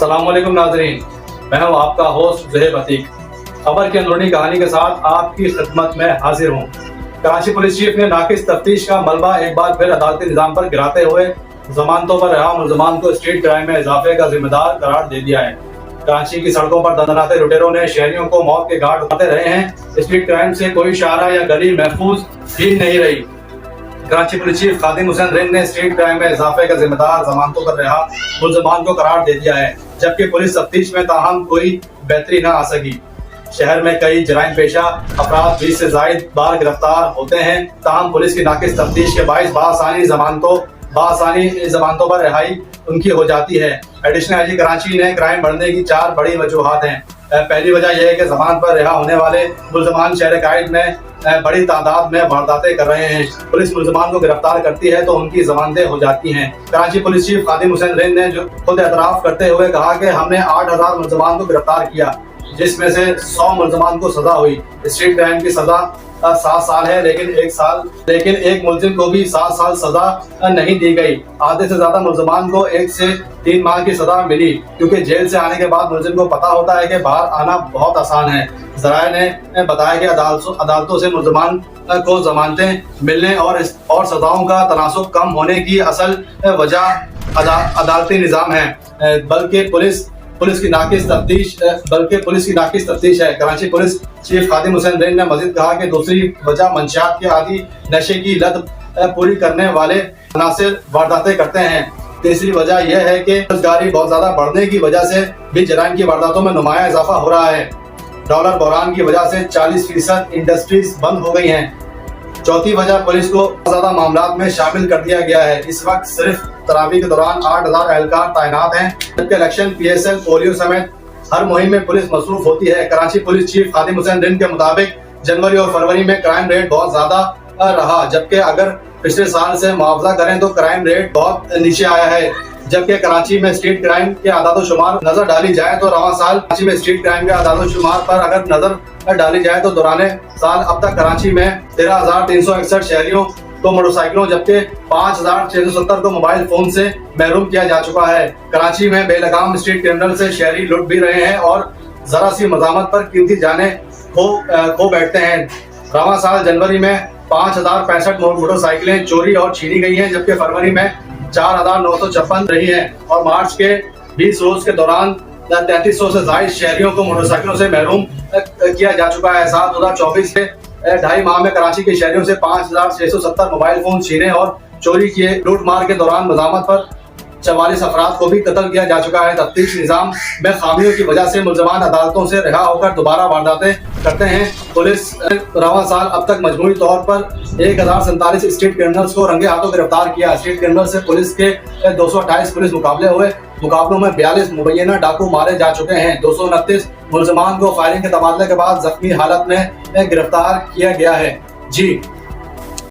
अस्सलाम वालेकुम नाज़रीन, मैं हूँ आपका होस्ट ज़ुहैब अतीक। खबर की अंदरूनी कहानी के साथ आपकी खिदमत में हाजिर हूँ। कराची पुलिस चीफ ने नाकिस तफ्तीश का मलबा एक बार फिर अदालती निज़ाम पर गिराते हुए जमानतों पर रहा मुलजमान को स्ट्रीट क्राइम में इजाफे का जिम्मेदार करार दे दिया है। कराची की सड़कों पर दंदनाते लुटेरों ने शहरियों को मौत के घाट उठाते रहे हैं। स्ट्रीट क्राइम से कोई शाहरा या गली महफूज ही नहीं रही। कराची पुलिस चीफ खादिम हुसैन रिंद ने स्ट्रीट क्राइम में इजाफे का जिम्मेदार जमानतों पर रहा मुलजमान को करार दे दिया है, जबकि पुलिस तफ्तीश में ताहम कोई बेहतरी न आ सकी। शहर में कई जराइम पेशा अफराद 20 से जायद बार गिरफ्तार होते हैं, ताहम पुलिस की नाकिस तफ्तीश के बाइस बासानी जमानतों पर रिहाई उनकी हो जाती है। एडिशनल आईजी कराची ने क्राइम बढ़ने की 4 बड़ी वजूहात हैं। पहली वजह यह है कि जमानत पर रिहा होने वाले मुलजमान शहर कायद में बड़ी तादाद में वारदातें कर रहे हैं। पुलिस मुलजमान को गिरफ्तार करती है तो उनकी जमानतें हो जाती हैं। कराची पुलिस चीफ खादिम हुसैन रिंद ने खुद एतराफ़ करते हुए कहा कि हमने 8000 मुलजमान को गिरफ्तार किया, जिसमें से 100 मुलजमान को सजा हुई। स्ट्रीट क्राइम की सजा 7 साल है, लेकिन एक मुलजिम को भी 7 साल सजा नहीं दी गई। आधे से ज्यादा मुलजमान को 1 से 3 माह की सजा मिली, क्योंकि जेल से आने के बाद मुलजिम को पता होता है कि बाहर आना बहुत आसान है। ज़राए ने बताया कि अदालतों से मुलजमान को जमानतें मिलने और सजाओं का तनासुब कम होने की असल वजह अदालती निज़ाम है, बल्कि पुलिस की नाकिस तफ्तीश है। कराची पुलिस चीफ खादिम हुसैन रिंद ने मजीद कहा कि दूसरी वजह मंशियात के आदि नशे की लत पूरी करने वाले अनासिर वारदातें करते हैं। तीसरी वजह यह है कि बेरोजगारी बहुत ज्यादा बढ़ने की वजह से भी जराइम की वारदातों में नुमाया इजाफा हो रहा है। डॉलर बहरान की वजह से 40% इंडस्ट्रीज बंद हो गई हैं। चौथी वजह पुलिस को ज्यादा मामलात में शामिल कर दिया गया है। इस वक्त सिर्फ तरावी के दौरान 8000 एहलकार तैनात हैं, जबकि इलेक्शन, PSL, पोलियो समेत हर मुहिम में पुलिस मसरूफ होती है। कराची पुलिस चीफ खादिम हुसैन रिंद के मुताबिक जनवरी और फरवरी में क्राइम रेट बहुत ज्यादा रहा, जबकि अगर पिछले साल से मुआवजा करें तो क्राइम रेट बहुत नीचे आया है। जबकि कराची में स्ट्रीट क्राइम के आदाद-ओ-शुमार नजर डाली जाए तो रवां साल कराची में स्ट्रीट क्राइम के आदाद-ओ-शुमार पर अगर नजर डाली जाए तो दौराने साल अब तक कराची में 13,361 शहरियों को मोटरसाइकिलों, जबकि 5,670 को मोबाइल फोन से महरूम किया जा चुका है। कराची में बेलगाम स्ट्रीट क्रिमिनल से शहरी लुट भी रहे हैं और जरा सी मजामत पर कीमती जाने खो बैठते हैं। रवां साल जनवरी में 5,065 मोटरसाइकिलें चोरी और छीनी गई हैं, जबकि फरवरी में 4,956 रही हैं और मार्च के 20 रोज के दौरान 3300 से ज्यादा शहरियों को मोटरसाइकिलों से महरूम किया जा चुका है। साल 2024 के 2.5 माह में कराची के शहरियों से 5,670 मोबाइल फोन छीने और चोरी किए। लूट मार के दौरान मजामत पर 44 अफराद को भी कत्ल किया जा चुका है। तफ्तीश निज़ाम में खामियों की वजह से मुलजमान अदालतों से रिहा होकर दोबारा वारदातें करते हैं। पुलिस रवां साल अब तक मजमूई तौर पर 1047 स्ट्रीट क्रिमिनल्स को रंगे हाथों गिरफ्तार किया। स्ट्रीट क्रिमिनल से पुलिस के 228 पुलिस मुकाबले हुए। मुकाबलों में 42 मुबैना डाकू मारे जा चुके हैं। 229 मुलजमान को फायरिंग के तबादले के बाद जख्मी हालत में गिरफ्तार किया गया है। जी।